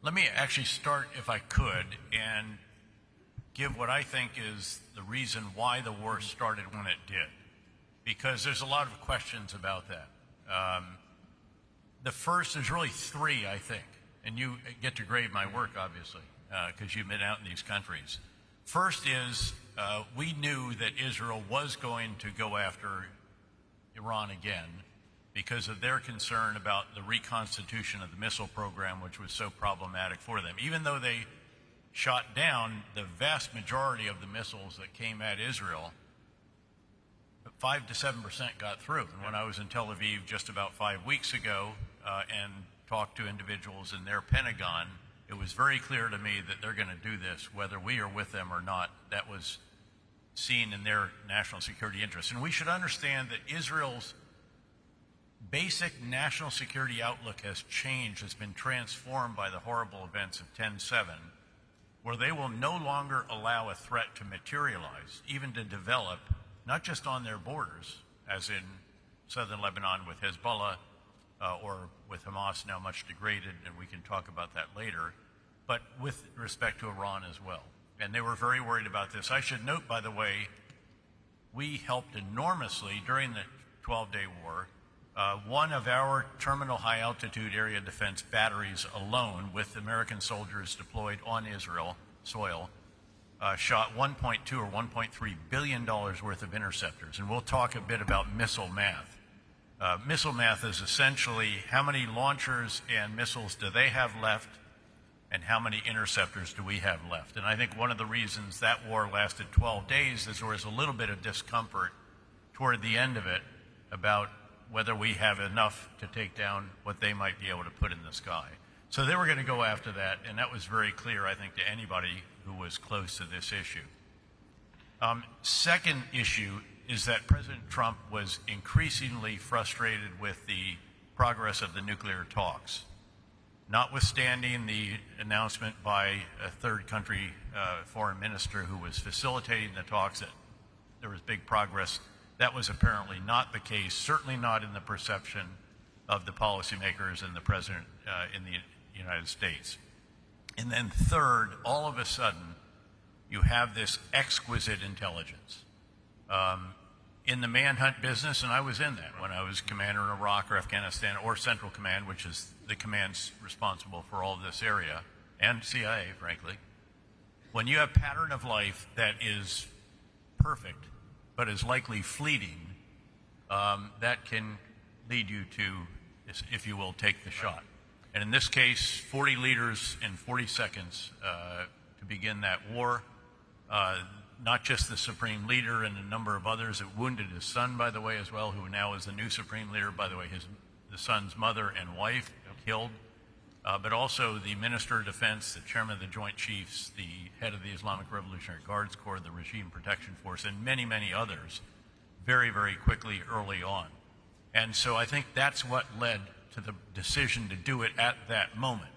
Let me actually start, if I could, and give what I think is the reason why the war started when it did, because there's a lot of questions about that. The first, there's really three, I think, and you get to grade my work, obviously, because you've been out in these countries. First is we knew that Israel was going to go after Iran again because of their concern about the reconstitution of the missile program, which was so problematic for them. Even though they shot down the vast majority of the missiles that came at Israel, 5 to 7% got through. And when I was in Tel Aviv just about 5 weeks ago and talked to individuals in their Pentagon, it was very clear to me that they're going to do this, whether we are with them or not. That was seen in their national security interests. And we should understand that Israel's basic national security outlook has changed, has been transformed by the horrible events of 10/7, where they will no longer allow a threat to materialize, even to develop, not just on their borders, as in southern Lebanon with Hezbollah or with Hamas, now much degraded, and we can talk about that later, but with respect to Iran as well. And they were very worried about this. I should note, by the way, we helped enormously during the 12-day war. One of our terminal high-altitude area defense batteries alone, with American soldiers deployed on Israel soil, shot $1.2 or $1.3 billion worth of interceptors. And we'll talk a bit about missile math. Missile math is essentially how many launchers and missiles do they have left, and how many interceptors do we have left. And I think one of the reasons that war lasted 12 days is there was a little bit of discomfort toward the end of it about whether we have enough to take down what they might be able to put in the sky. So they were going to go after that, and that was very clear, I think, to anybody who was close to this issue. Second issue is that President Trump was increasingly frustrated with the progress of the nuclear talks. Notwithstanding the announcement by a third country foreign minister who was facilitating the talks that there was big progress, that was apparently not the case, certainly not in the perception of the policymakers and the president in the United States. And then third, all of a sudden, you have this exquisite intelligence. In the manhunt business, and I was in that when I was commander in Iraq or Afghanistan or Central Command, which is the commands responsible for all of this area, and CIA, frankly, when you have pattern of life that is perfect but is likely fleeting, that can lead you to, if you will, take the shot. And in this case, 40 leaders in 40 seconds to begin that war. Not just the supreme leader and a number of others. It wounded his son, by the way, as well, who now is the new supreme leader. By the way, the son's mother and wife killed. But also the Minister of Defense, the Chairman of the Joint Chiefs, the head of the Islamic Revolutionary Guards Corps, the Regime Protection Force, and many, many others very, very quickly early on. And so I think that's what led to the decision to do it at that moment.